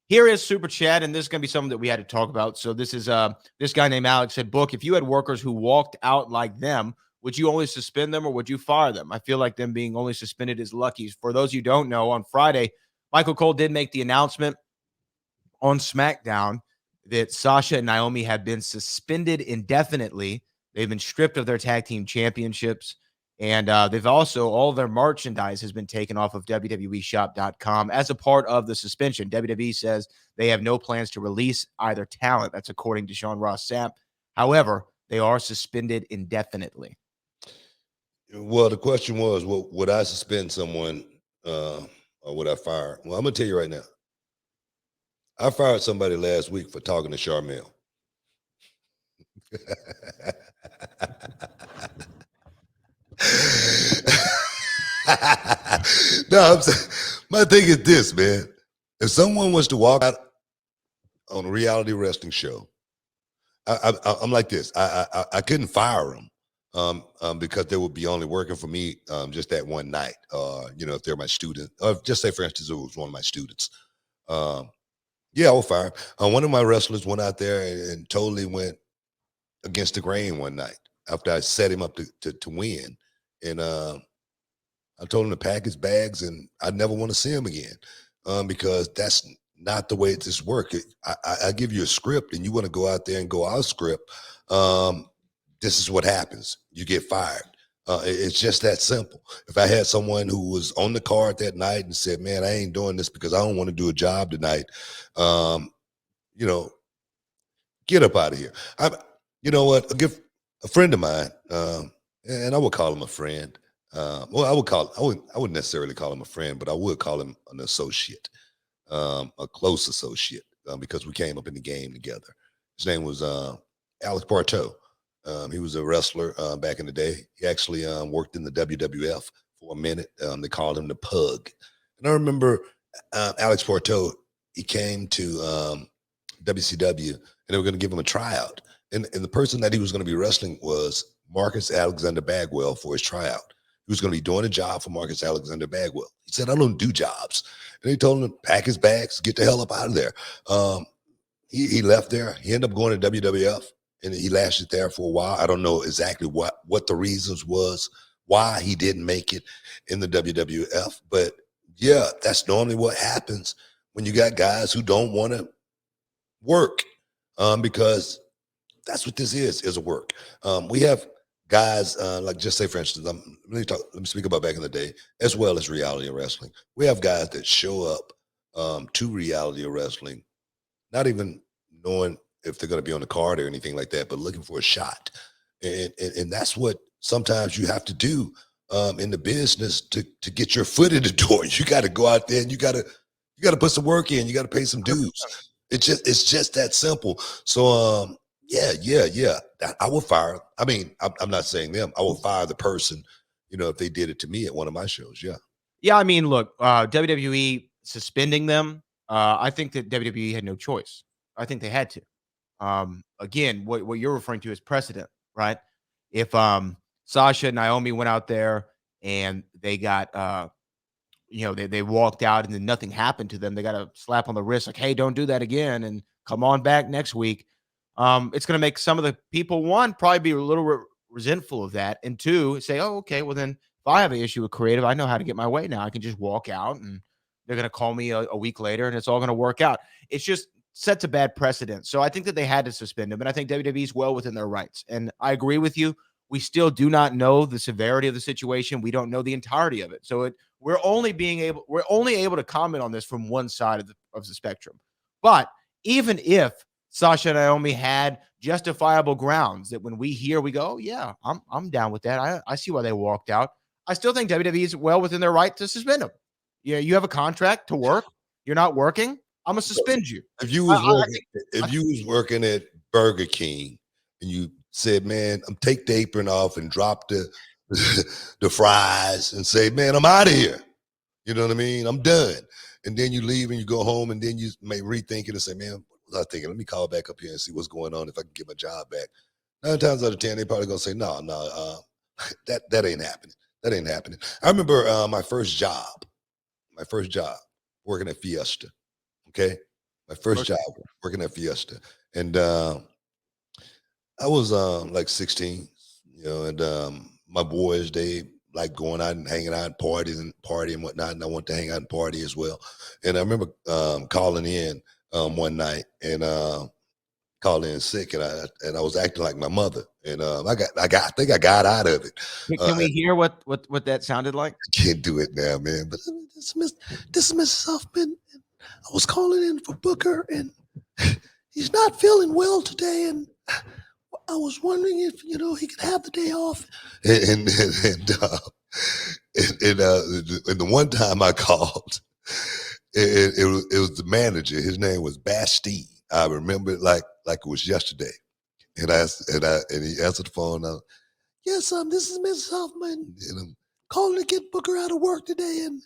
Here is Super Chat, and this is going to be something that we had to talk about. So this is this guy named Alex said, Book, if you had workers who walked out like them, would you only suspend them or would you fire them? I feel like them being only suspended is lucky. For those you don't know, on Friday, Michael Cole did make the announcement on SmackDown that Sasha and Naomi have been suspended indefinitely. They've been stripped of their tag team championships. And they've also, all their merchandise has been taken off of WWEshop.com as a part of the suspension. WWE says they have no plans to release either talent. That's according to Sean Ross Sapp. However, they are suspended indefinitely. Well, the question was, well, would I suspend someone or would I fire? Well, I'm going to tell you right now. I fired somebody last week for talking to Charmel. No, my thing is this, man. If someone was to walk out on a reality wrestling show, I'm like this. I couldn't fire them because they would be only working for me just that one night. If they're my student, or just say, for instance, it was one of my students. Yeah, I will fire him. One of my wrestlers went out there and totally went against the grain one night after I set him up to win. And I told him to pack his bags and I'd never want to see him again because that's not the way this works. I give you a script and you want to go out there and go out script. This is what happens. You get fired. It's just that simple. If I had someone who was on the card that night and said, man, I ain't doing this because I don't want to do a job tonight, get up out of here. You know what? I'll give a friend of mine, and I would call him a friend. I wouldn't necessarily call him a friend, but I would call him an associate, a close associate, because we came up in the game together. His name was Alex Bartow. He was a wrestler back in the day. He actually worked in the WWF for a minute. They called him the Pug. And I remember Alex Bartow, he came to WCW, and they were going to give him a tryout. And the person that he was going to be wrestling was Marcus Alexander Bagwell for his tryout. He was going to be doing a job for Marcus Alexander Bagwell. He said, I don't do jobs. And they told him to pack his bags, get the hell up out of there. He left there. He ended up going to WWF, and he lasted there for a while. I don't know exactly what the reasons was why he didn't make it in the WWF. But, yeah, that's normally what happens when you got guys who don't want to work because that's what this is a work. We have guys like, just say, for instance, let me speak about back in the day, as well as reality wrestling. We have guys that show up to reality wrestling, not even knowing if they're going to be on the card or anything like that, but looking for a shot. And that's what sometimes you have to do in the business to get your foot in the door. You got to go out there and you got to put some work in. You got to pay some dues. It's just that simple. So, yeah. I will fire. I mean, I'm not saying them. I will fire the person, if they did it to me at one of my shows. Yeah. Yeah, I mean, look, WWE suspending them, I think that WWE had no choice. I think they had to. Again, what you're referring to is precedent, right? If Sasha and Naomi went out there and they got they walked out and then nothing happened to them, they got a slap on the wrist like, hey, don't do that again and come on back next week. It's going to make some of the people, one, probably be a little resentful of that, and two, say, oh, okay, well then if I have an issue with creative, I know how to get my way now. I can just walk out and they're going to call me a week later and it's all going to work out. It's just sets a bad precedent. So I think that they had to suspend him, and I think WWE is well within their rights. And I agree with you. We still do not know the severity of the situation. We don't know the entirety of it. So we're only able to comment on this from one side of the spectrum. But even if Sasha and Naomi had justifiable grounds that when we hear, we go, oh, yeah, I'm down with that. I see why they walked out. I still think WWE is well within their right to suspend them. Yeah, you have a contract to work. You're not working. I'm gonna suspend you. If you was working at Burger King and you said, man, take the apron off and drop the fries and say, man, I'm out of here. You know what I mean? I'm done. And then you leave and you go home and then you may rethink it and say, man, what was I thinking? Let me call back up here and see what's going on if I can get my job back. 9 times out of 10, they probably gonna say, no, that ain't happening. That ain't happening. I remember my first job working at Fiesta. Okay, my first job working at Fiesta, and I was like 16, and my boys, they like going out and hanging out and party and whatnot, and I want to hang out and party as well. And I remember calling in one night and called in sick, and I was acting like my mother, and I think I got out of it. Can we hear what that sounded like? I can't do it now, man. But this is Mrs. Huffman. And I was calling in for Booker, and he's not feeling well today, and I was wondering if he could have the day off. And the one time I called, it was the manager. His name was Bastine. I remember it like it was yesterday. And he answered the phone. Yes, this is Mrs. Hoffman, and I'm calling to get Booker out of work today. And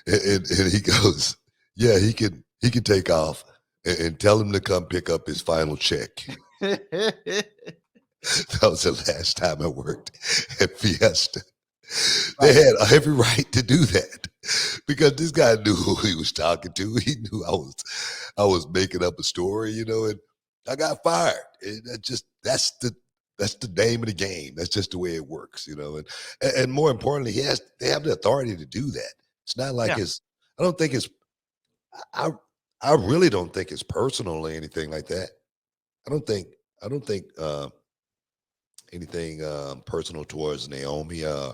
and he goes, yeah, he can take off and tell him to come pick up his final check. That was the last time I worked at Fiesta. They had every right to do that because this guy knew who he was talking to. He knew I was making up a story, and I got fired. And that's the name of the game. That's just the way it works, and more importantly, they have the authority to do that. It's not like I don't think it's I really don't think it's personal or anything like that. I don't think anything personal towards Naomi. I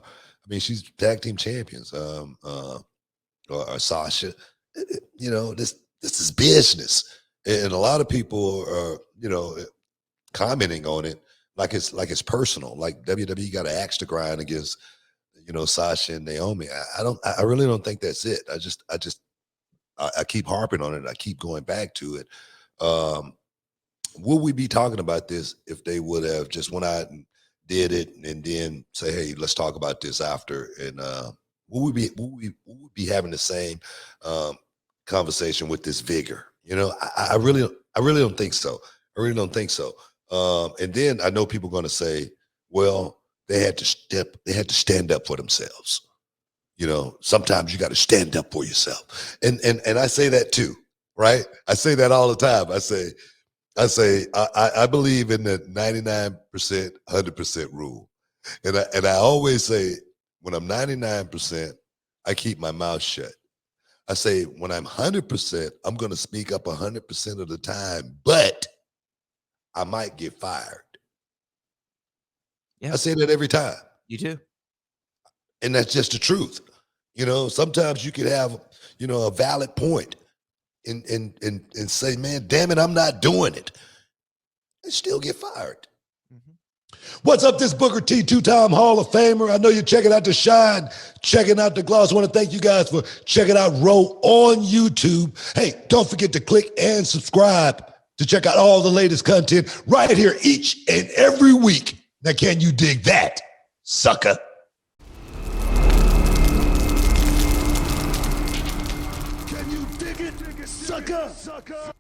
mean, she's tag team champions. Or Sasha. This is business, and a lot of people are commenting on it like it's personal. Like WWE got an axe to grind against Sasha and Naomi. I really don't think that's it. I keep harping on it. I keep going back to it. Would we be talking about this if they would have just went out and did it and then say, hey, let's talk about this after? And would we be having the same conversation with this vigor? I really don't think so. I really don't think so. And then I know people are going to say, well, they had to stand up for themselves. Sometimes you got to stand up for yourself. And I say that too, right? I say that all the time. I say I believe in the 99%, 100% rule. And I always say when I'm 99%, I keep my mouth shut. I say when I'm 100%, I'm going to speak up 100% of the time, but I might get fired. Yeah. I say that every time. You do. And that's just the truth. Sometimes you could have, a valid point and say, man, damn it, I'm not doing it. And still get fired. What's up, this Booker T, two-time Hall of Famer? I know you're checking out The Shine, checking out The Gloss. I want to thank you guys for checking out Row on YouTube. Hey, don't forget to click and subscribe to check out all the latest content right here each and every week. Now, can you dig that, sucker? Can you dig it, sucker?